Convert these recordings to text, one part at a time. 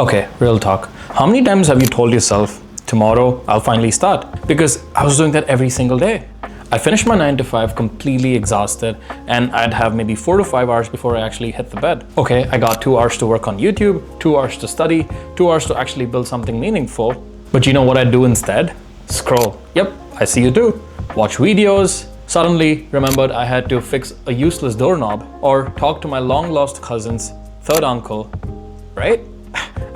Okay, real talk. How many times have you told yourself, tomorrow I'll finally start? Because I was doing that every single day. I finished my 9 to 5 completely exhausted, and I'd have maybe 4 to 5 hours before I actually hit the bed. Okay, I got 2 hours to work on YouTube, 2 hours to study, 2 hours to actually build something meaningful. But you know what I do instead? Scroll. Yep, I see you too. Watch videos. Suddenly remembered I had to fix a useless doorknob or talk to my long lost cousin's third uncle, right?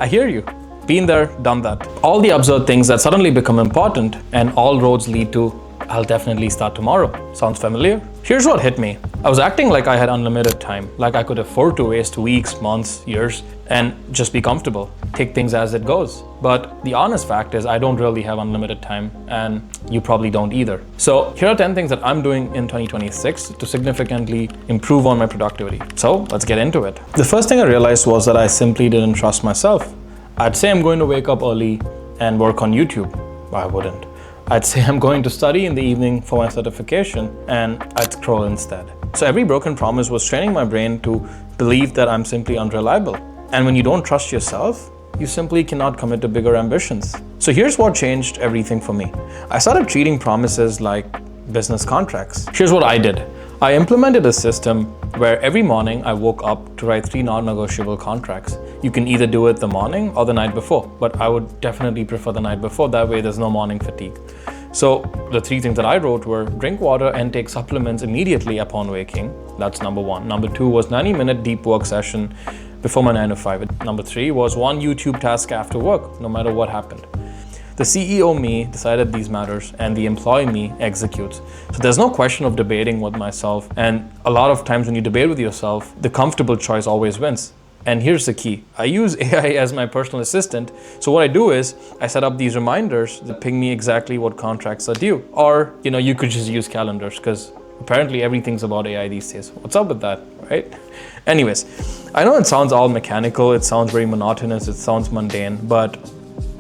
I hear you. Been there, done that. All the absurd things that suddenly become important, and all roads lead to I'll definitely start tomorrow. Sounds familiar? Here's what hit me. I was acting like I had unlimited time, like I could afford to waste weeks, months, years, and just be comfortable, take things as it goes. But the honest fact is I don't really have unlimited time, and you probably don't either. So here are 10 things that I'm doing in 2026 to significantly improve on my productivity. So let's get into it. The first thing I realized was that I simply didn't trust myself. I'd say I'm going to wake up early and work on YouTube. I wouldn't. I'd say I'm going to study in the evening for my certification, and I'd scroll instead. So every broken promise was training my brain to believe that I'm simply unreliable. And when you don't trust yourself, you simply cannot commit to bigger ambitions. So here's what changed everything for me. I started treating promises like business contracts. Here's what I did. I implemented a system where every morning I woke up to write 3 non-negotiable contracts. You can either do it the morning or the night before, but I would definitely prefer the night before. That way there's no morning fatigue. So the 3 things that I wrote were drink water and take supplements immediately upon waking. That's number 1. Number 2 was 90-minute deep work session before my 9 to 5. Number 3 was 1 YouTube task after work, no matter what happened. The CEO me decided these matters, and the employee me executes. So there's no question of debating with myself, and a lot of times when you debate with yourself, the comfortable choice always wins. And here's the key. I use AI as my personal assistant. So what I do is I set up these reminders that ping me exactly what contracts are due. Or, you could just use calendars, because apparently everything's about AI these days. What's up with that, right? Anyways, I know it sounds all mechanical, it sounds very monotonous, it sounds mundane, but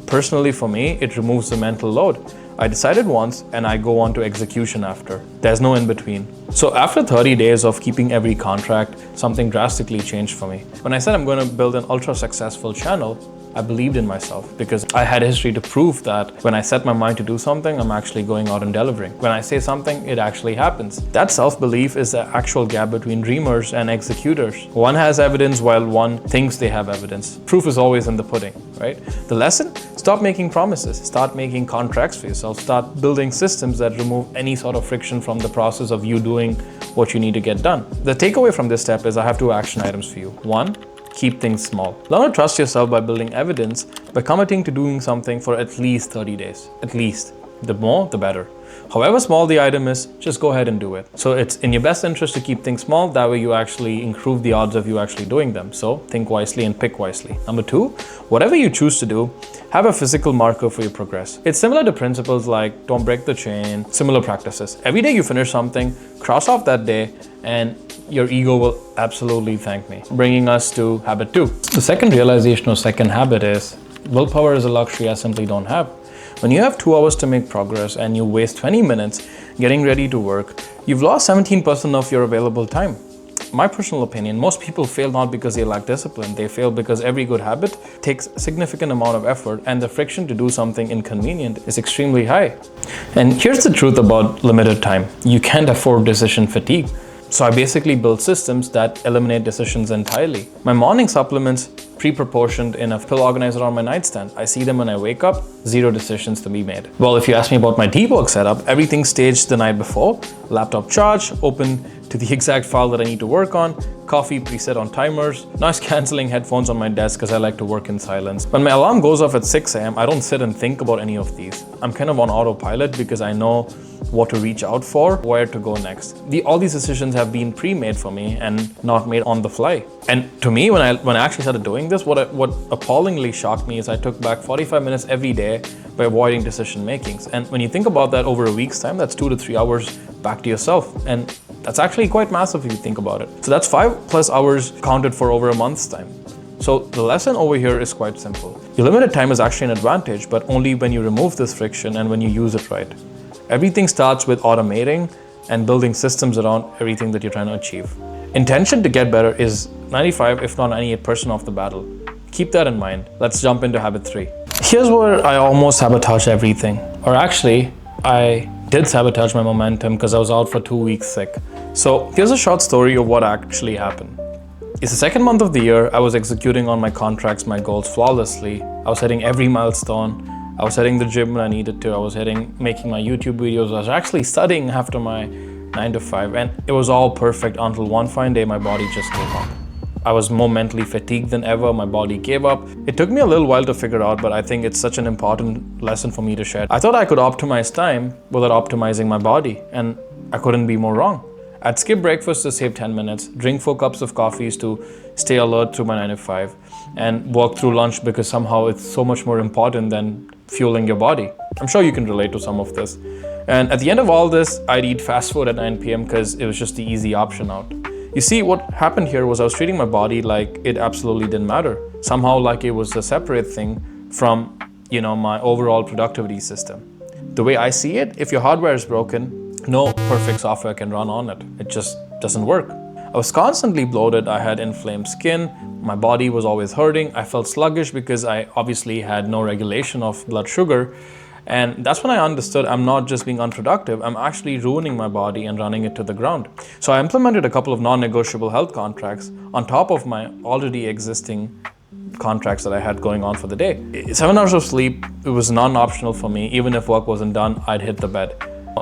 personally for me, it removes the mental load. I decided once and I go on to execution after. There's no in between. So after 30 days of keeping every contract, something drastically changed for me. When I said I'm going to build an ultra successful channel, I believed in myself because I had history to prove that when I set my mind to do something, I'm actually going out and delivering. When I say something, it actually happens. That self-belief is the actual gap between dreamers and executors. One has evidence while one thinks they have evidence. Proof is always in the pudding, right? The lesson? Stop making promises. Start making contracts for yourself. Start building systems that remove any sort of friction from the process of you doing what you need to get done. The takeaway from this step is I have 2 action items for you. 1, keep things small. Learn to trust yourself by building evidence, by committing to doing something for at least 30 days. At least. The more, the better. However small the item is, just go ahead and do it. So it's in your best interest to keep things small. That way you actually improve the odds of you actually doing them. So think wisely and pick wisely. Number 2, whatever you choose to do, have a physical marker for your progress. It's similar to principles like don't break the chain, similar practices. Every day you finish something, cross off that day, and your ego will absolutely thank me. Bringing us to habit 2. The second realization or second habit is willpower is a luxury I simply don't have. When you have 2 hours to make progress and you waste 20 minutes getting ready to work, you've lost 17% of your available time. My personal opinion, most people fail not because they lack discipline. They fail because every good habit takes a significant amount of effort, and the friction to do something inconvenient is extremely high. And here's the truth about limited time. You can't afford decision fatigue. So I basically build systems that eliminate decisions entirely. My morning supplements pre-proportioned in a pill organizer on my nightstand. I see them when I wake up, 0 decisions to be made. Well, if you ask me about my deep work setup, everything staged the night before, laptop charged, open to the exact file that I need to work on, coffee preset on timers, noise cancelling headphones on my desk because I like to work in silence. When my alarm goes off at 6 a.m., I don't sit and think about any of these. I'm kind of on autopilot because I know what to reach out for, where to go next. All these decisions have been pre-made for me and not made on the fly. And to me, when I actually started doing this, what appallingly shocked me is I took back 45 minutes every day by avoiding decision makings. And when you think about that over a week's time, that's 2 to 3 hours back to yourself. And that's actually quite massive if you think about it. So that's 5+ hours counted for over a month's time. So the lesson over here is quite simple. Your limited time is actually an advantage, but only when you remove this friction and when you use it right. Everything starts with automating and building systems around everything that you're trying to achieve. Intention to get better is 95, if not 98% of the battle. Keep that in mind. Let's jump into habit 3. Here's where I almost sabotaged everything. Or actually, I did sabotage my momentum because I was out for 2 weeks sick. So here's a short story of what actually happened. It's the second month of the year. I was executing on my contracts, my goals flawlessly. I was hitting every milestone. I was hitting the gym when I needed to. I was making my YouTube videos. I was actually studying after my 9 to 5, and it was all perfect until one fine day my body just gave up. I was more mentally fatigued than ever. My body gave up. It took me a little while to figure out, but I think it's such an important lesson for me to share. I thought I could optimize time without optimizing my body, and I couldn't be more wrong. I'd skip breakfast to save 10 minutes, drink 4 cups of coffees to stay alert through my 9 to 5, and work through lunch because somehow it's so much more important than fueling your body. I'm sure you can relate to some of this. And at the end of all this, I'd eat fast food at 9 p.m. because it was just the easy option out. You see, what happened here was I was treating my body like it absolutely didn't matter. Somehow like it was a separate thing from, my overall productivity system. The way I see it, if your hardware is broken, no perfect software can run on it. It just doesn't work. I was constantly bloated. I had inflamed skin. My body was always hurting. I felt sluggish because I obviously had no regulation of blood sugar. And that's when I understood I'm not just being unproductive, I'm actually ruining my body and running it to the ground. So I implemented a couple of non-negotiable health contracts on top of my already existing contracts that I had going on for the day. 7 hours of sleep, it was non-optional for me. Even if work wasn't done, I'd hit the bed.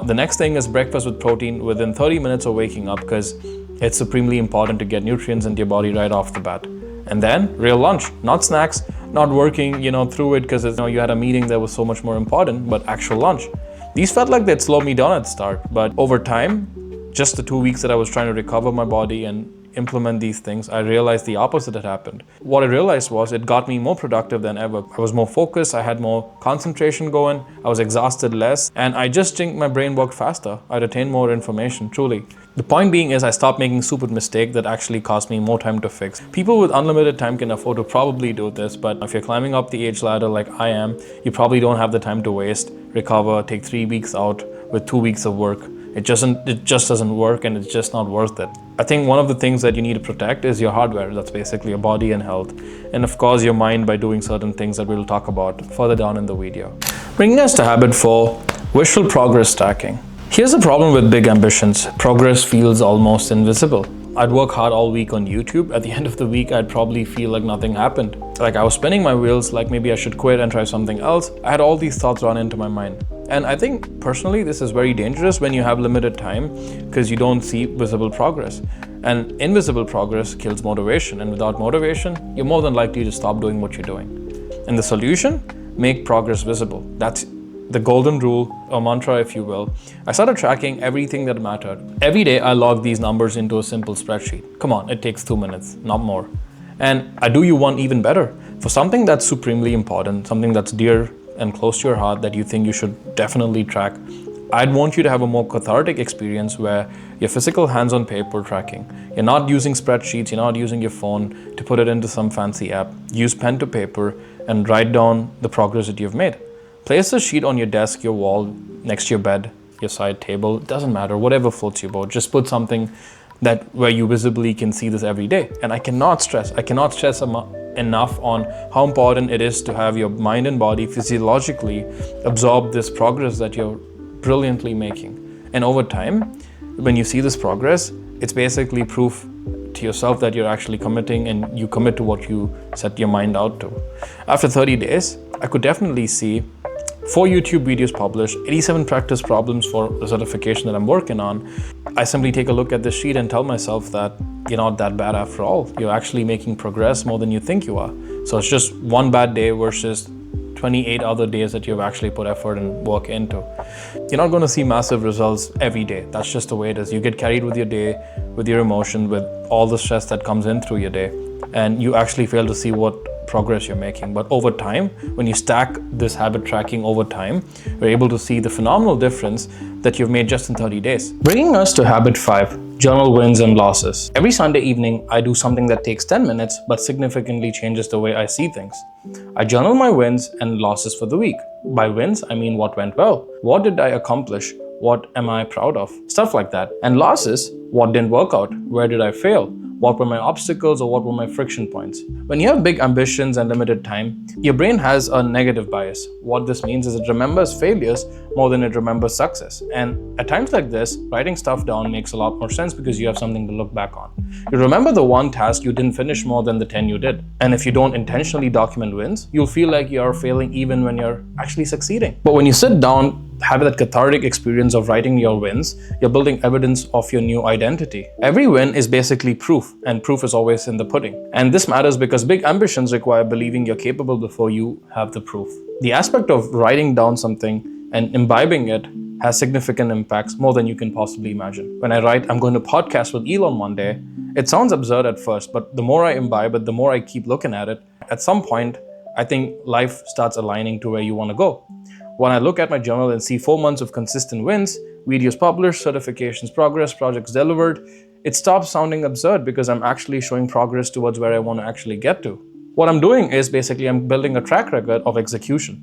The next thing is breakfast with protein within 30 minutes of waking up because it's supremely important to get nutrients into your body right off the bat. And then real lunch, not snacks, not working, through it because you had a meeting that was so much more important, but actual lunch. These felt like they'd slow me down at the start, but over time, just the 2 weeks that I was trying to recover my body and implement these things, I realized the opposite had happened. What I realized was it got me more productive than ever. I was more focused, I had more concentration going, I was exhausted less, and I just think my brain worked faster. I retained more information, truly. The point being is I stopped making stupid mistakes that actually cost me more time to fix. People with unlimited time can afford to probably do this, but if you're climbing up the age ladder like I am, you probably don't have the time to waste, recover, take 3 weeks out with 2 weeks of work. It just doesn't work, and it's just not worth it. I think one of the things that you need to protect is your hardware. That's basically your body and health. And of course your mind by doing certain things that we'll talk about further down in the video. Bringing us to habit 4, visual progress stacking. Here's the problem with big ambitions. Progress feels almost invisible. I'd work hard all week on YouTube. At the end of the week, I'd probably feel like nothing happened. Like I was spinning my wheels, like maybe I should quit and try something else. I had all these thoughts run into my mind. And I think personally, this is very dangerous when you have limited time because you don't see visible progress. And invisible progress kills motivation. And without motivation, you're more than likely to stop doing what you're doing. And the solution? Make progress visible. That's the golden rule, or mantra if you will. I started tracking everything that mattered. Every day I log these numbers into a simple spreadsheet. Come on, it takes 2 minutes, not more. And I do you one even better. For something that's supremely important, something that's dear and close to your heart that you think you should definitely track, I'd want you to have a more cathartic experience where your physical hands on paper tracking. You're not using spreadsheets, you're not using your phone to put it into some fancy app. Use pen to paper and write down the progress that you've made. Place a sheet on your desk, your wall, next to your bed, your side table, it doesn't matter, whatever floats your boat. Just put something where you visibly can see this every day. And I cannot stress enough on how important it is to have your mind and body physiologically absorb this progress that you're brilliantly making. And over time, when you see this progress, it's basically proof to yourself that you're actually committing and you commit to what you set your mind out to. After 30 days, I could definitely see 4 YouTube videos published, 87 practice problems for the certification that I'm working on. I simply take a look at this sheet and tell myself that you're not that bad after all. You're actually making progress more than you think you are. So it's just one bad day versus 28 other days that you've actually put effort and work into. You're not going to see massive results every day. That's just the way it is. You get carried with your day, with your emotion, with all the stress that comes in through your day, and you actually fail to see what progress you're making. But over time, when you stack this habit tracking over time, you're able to see the phenomenal difference that you've made just in 30 days. Bringing us to habit 5, journal wins and losses. Every Sunday evening, I do something that takes 10 minutes but significantly changes the way I see things. I journal my wins and losses for the week. By wins, I mean what went well. What did I accomplish? What am I proud of? Stuff like that. And losses, what didn't work out? Where did I fail? what were my obstacles or what were my friction points. When you have big ambitions and limited time, your brain has a negative bias. What this means is it remembers failures more than it remembers success. And at times like this, writing stuff down makes a lot more sense because you have something to look back on. You remember the one task you didn't finish more than the 10 you did. And if you don't intentionally document wins, you'll feel like you're failing even when you're actually succeeding. But when you sit down, have that cathartic experience of writing your wins, you're building evidence of your new identity. Every win is basically proof, and proof is always in the pudding. And this matters because big ambitions require believing you're capable before you have the proof. The aspect of writing down something and imbibing it has significant impacts, more than you can possibly imagine. When I write, I'm going to podcast with Elon one day, it sounds absurd at first, but the more I imbibe it, the more I keep looking at it, at some point, I think life starts aligning to where you want to go. When I look at my journal and see 4 months of consistent wins, videos published, certifications progress, projects delivered, it stops sounding absurd because I'm actually showing progress towards where I want to actually get to. What I'm doing is basically I'm building a track record of execution.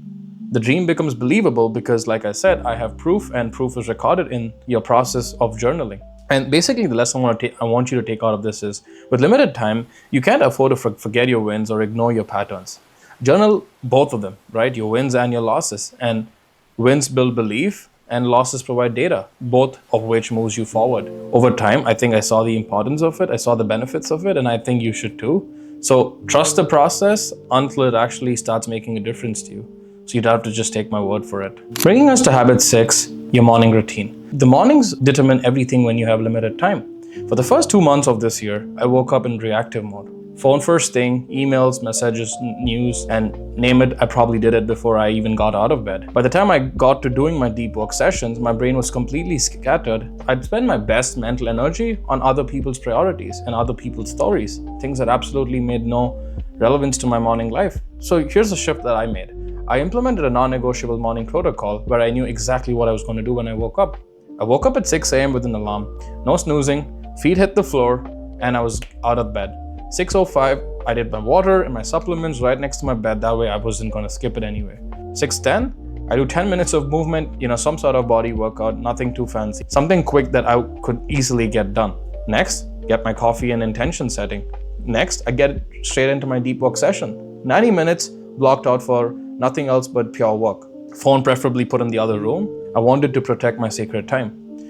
The dream becomes believable because, like I said, I have proof, and proof is recorded in your process of journaling. And basically the lesson I want you to take out of this is, with limited time, you can't afford to forget your wins or ignore your patterns. Journal both of them, right? Your wins and your losses. And wins build belief and losses provide data, both of which moves you forward. Over time, I think I saw the importance of it, I saw the benefits of it, and I think you should too. So trust the process until it actually starts making a difference to you. So you'd have to just take my word for it. Bringing us to habit 6, your morning routine. The mornings determine everything when you have limited time. For the first 2 months of this year, I woke up in reactive mode. Phone first thing, emails, messages, news, and name it, I probably did it before I even got out of bed. By the time I got to doing my deep work sessions, my brain was completely scattered. I'd spend my best mental energy on other people's priorities and other people's stories, things that absolutely made no relevance to my morning life. So here's the shift that I made. I implemented a non-negotiable morning protocol where I knew exactly what I was going to do when I woke up. I woke up at 6 a.m. with an alarm, no snoozing, feet hit the floor, and I was out of bed. 6:05, I did my water and my supplements right next to my bed. That way I wasn't going to skip it anyway. 6:10, I do 10 minutes of movement, some sort of body workout, nothing too fancy. Something quick that I could easily get done. Next, get my coffee and intention setting. Next, I get straight into my deep work session. 90 minutes blocked out for nothing else but pure work. Phone preferably put in the other room. I wanted to protect my sacred time.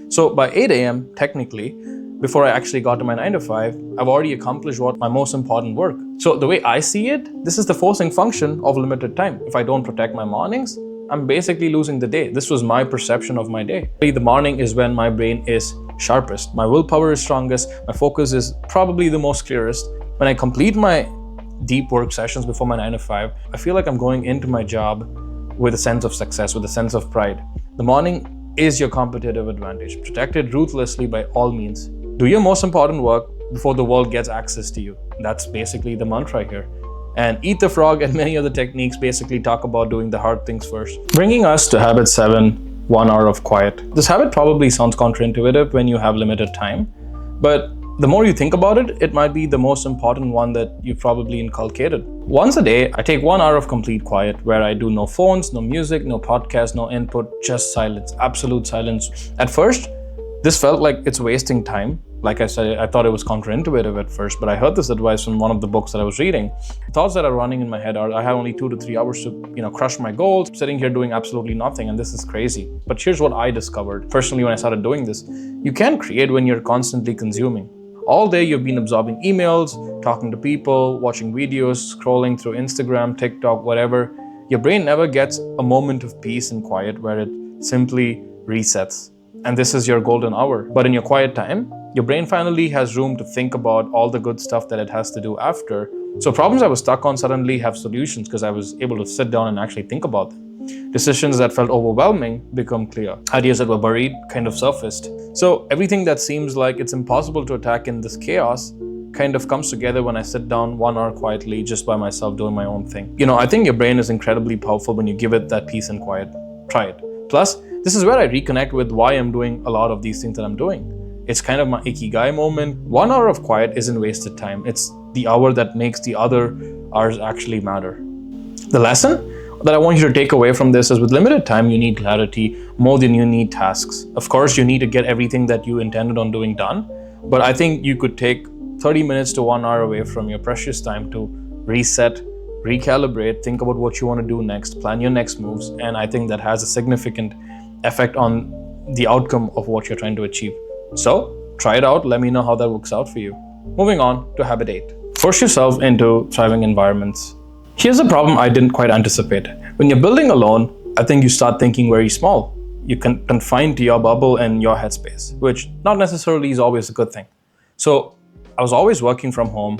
So by 8 a.m., technically, before I actually got to my 9 to 5, I've already accomplished my most important work. So the way I see it, this is the forcing function of limited time. If I don't protect my mornings, I'm basically losing the day. This was my perception of my day. The morning is when my brain is sharpest. My willpower is strongest. My focus is probably the most clearest. When I complete my deep work sessions before my 9 to 5, I feel like I'm going into my job with a sense of success, with a sense of pride. The morning is your competitive advantage. Protect it ruthlessly by all means. Do your most important work before the world gets access to you. That's basically the mantra here. And Eat the Frog and many other techniques basically talk about doing the hard things first. Bringing us to habit 7, 1 hour of quiet. This habit probably sounds counterintuitive when you have limited time, but the more you think about it, it might be the most important one that you've probably inculcated. Once a day, I take 1 hour of complete quiet where I do no phones, no music, no podcast, no input, just silence, absolute silence. At first, this felt like it's wasting time. Like I said, I thought it was counterintuitive at first, but I heard this advice from one of the books that I was reading. Thoughts that are running in my head are, I have only 2 to 3 hours to, crush my goals, sitting here doing absolutely nothing, and this is crazy. But here's what I discovered personally when I started doing this. You can create when you're constantly consuming. All day you've been absorbing emails, talking to people, watching videos, scrolling through Instagram, TikTok, whatever. Your brain never gets a moment of peace and quiet where it simply resets. And this is your golden hour. But in your quiet time, your brain finally has room to think about all the good stuff that it has to do after. So problems I was stuck on suddenly have solutions because I was able to sit down and actually think about them. Decisions that felt overwhelming become clear. Ideas that were buried kind of surfaced. So everything that seems like it's impossible to attack in this chaos kind of comes together when I sit down 1 hour quietly just by myself doing my own thing. I think your brain is incredibly powerful when you give it that peace and quiet. Try it. Plus, this is where I reconnect with why I'm doing a lot of these things that I'm doing. It's kind of my ikigai moment. 1 hour of quiet isn't wasted time. It's the hour that makes the other hours actually matter. The lesson that I want you to take away from this is with limited time, you need clarity more than you need tasks. Of course, you need to get everything that you intended on doing done, but I think you could take 30 minutes to 1 hour away from your precious time to reset, recalibrate, think about what you want to do next, plan your next moves. And I think that has a significant effect on the outcome of what you're trying to achieve. So try it out. Let me know how that works out for you. Moving on to habit 8. Force yourself into thriving environments. Here's a problem I didn't quite anticipate. When you're building alone, I think you start thinking very small. You can confine to your bubble and your headspace, which not necessarily is always a good thing. So I was always working from home,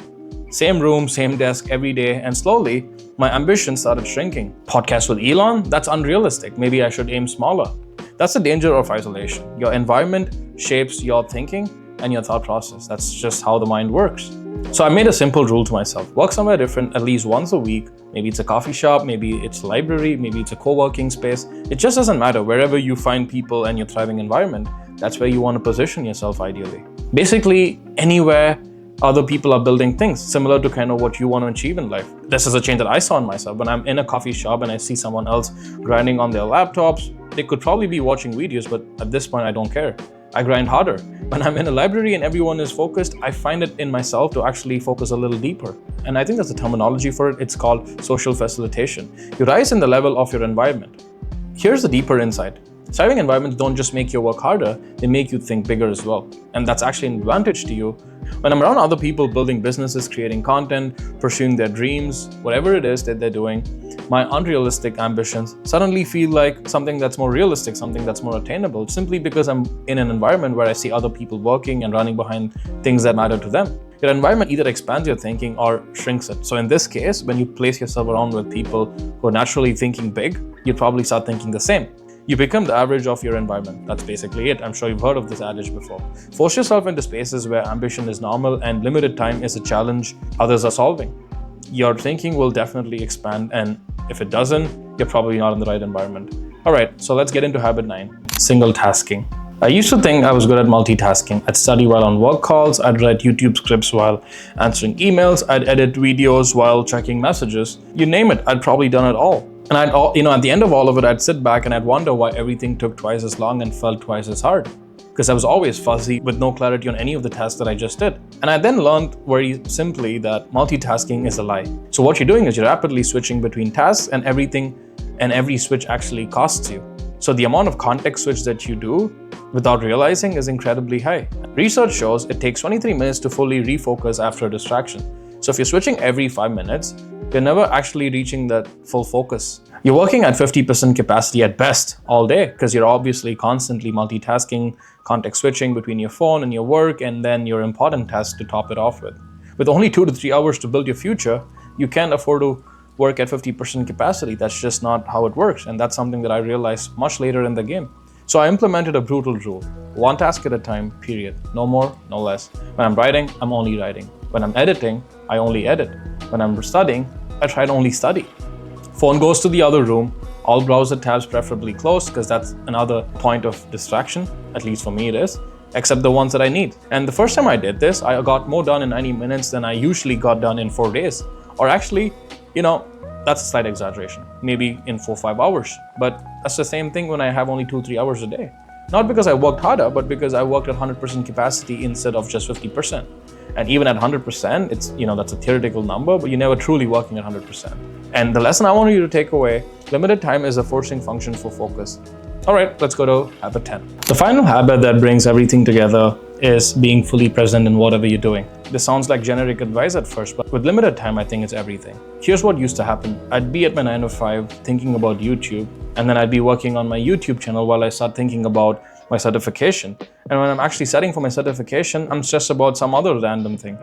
same room, same desk every day, and slowly my ambition started shrinking. Podcast with Elon? That's unrealistic. Maybe I should aim smaller. That's the danger of isolation. Your environment shapes your thinking and your thought process. That's just how the mind works. So I made a simple rule to myself: work somewhere different at least once a week. Maybe it's a coffee shop, maybe it's a library, maybe it's a co-working space. It just doesn't matter. Wherever you find people and your thriving environment, that's where you want to position yourself ideally. Basically, anywhere other people are building things similar to kind of what you want to achieve in life. This is a change that I saw in myself. When I'm in a coffee shop and I see someone else grinding on their laptops, they could probably be watching videos, but at this point, I don't care. I grind harder. When I'm in a library and everyone is focused, I find it in myself to actually focus a little deeper. And I think there's a terminology for it. It's called social facilitation. You rise in the level of your environment. Here's the deeper insight. Thriving environments don't just make your work harder, they make you think bigger as well. And that's actually an advantage to you. When I'm around other people building businesses, creating content, pursuing their dreams, whatever it is that they're doing, my unrealistic ambitions suddenly feel like something that's more realistic, something that's more attainable, simply because I'm in an environment where I see other people working and running behind things that matter to them. Your environment either expands your thinking or shrinks it. So in this case, when you place yourself around with people who are naturally thinking big, you probably start thinking the same. You become the average of your environment. That's basically it. I'm sure you've heard of this adage before. Force yourself into spaces where ambition is normal and limited time is a challenge others are solving. Your thinking will definitely expand, and if it doesn't, you're probably not in the right environment. All right, so let's get into habit 9, single tasking. I used to think I was good at multitasking. I'd study while on work calls, I'd write YouTube scripts while answering emails, I'd edit videos while checking messages. You name it, I'd probably done it all. And at the end of all of it, I'd sit back and I'd wonder why everything took twice as long and felt twice as hard. Because I was always fuzzy with no clarity on any of the tasks that I just did. And I then learned very simply that multitasking is a lie. So what you're doing is you're rapidly switching between tasks, and everything and every switch actually costs you. So the amount of context switch that you do without realizing is incredibly high. Research shows it takes 23 minutes to fully refocus after a distraction. So if you're switching every 5 minutes, you're never actually reaching that full focus. You're working at 50% capacity at best all day, because you're obviously constantly multitasking, context switching between your phone and your work, and then your important tasks to top it off with. With only 2 to 3 hours to build your future, you can't afford to work at 50% capacity. That's just not how it works. And that's something that I realized much later in the game. So I implemented a brutal rule: 1 task at a time, period. No more, no less. When I'm writing, I'm only writing. When I'm editing, I only edit. When I'm studying, I try to only study. Phone goes to the other room, all browser tabs preferably closed, because that's another point of distraction, at least for me it is, except the ones that I need. And the first time I did this, I got more done in 90 minutes than I usually got done in 4 days. Or actually, that's a slight exaggeration, maybe in 4 or 5 hours. But that's the same thing when I have only 2-3 hours a day. Not because I worked harder, but because I worked at 100% capacity instead of just 50%. And even at 100%, it's, that's a theoretical number, but you're never truly working at 100%. And the lesson I want you to take away: limited time is a forcing function for focus. All right, let's go to habit 10. The final habit that brings everything together is being fully present in whatever you're doing. This sounds like generic advice at first, but with limited time, I think it's everything. Here's what used to happen. I'd be at my 9 to 5 thinking about YouTube, and then I'd be working on my YouTube channel while I start thinking about my certification. And when I'm actually studying for my certification, I'm stressed about some other random thing.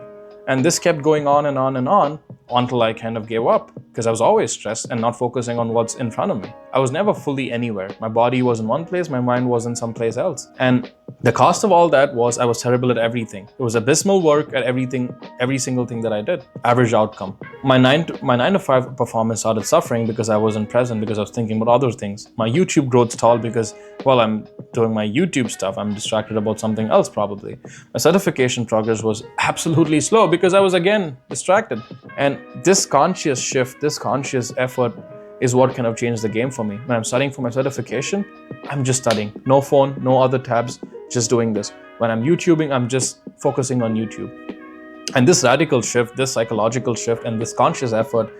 And this kept going on and on and on until I kind of gave up, because I was always stressed and not focusing on what's in front of me. I was never fully anywhere. My body was in one place, my mind was in some place else. And the cost of all that was I was terrible at everything. It was abysmal work at everything, every single thing that I did. Average outcome. My 9 to 5 performance started suffering because I wasn't present, because I was thinking about other things. My YouTube growth stalled because, I'm doing my YouTube stuff. I'm distracted about something else probably. My certification progress was absolutely slow because I was again distracted. And this conscious shift, this conscious effort is what kind of changed the game for me. When I'm studying for my certification, I'm just studying. No phone, no other tabs, just doing this. When I'm YouTubing, I'm just focusing on YouTube. And this radical shift, this psychological shift, and this conscious effort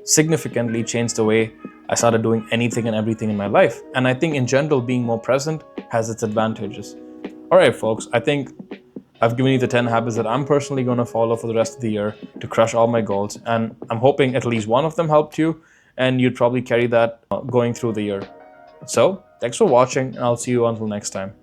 significantly changed the way I started doing anything and everything in my life. And I think in general, being more present has its advantages. All right, folks, I think I've given you the 10 habits that I'm personally going to follow for the rest of the year to crush all my goals. And I'm hoping at least one of them helped you, and you'd probably carry that going through the year. So thanks for watching, and I'll see you until next time.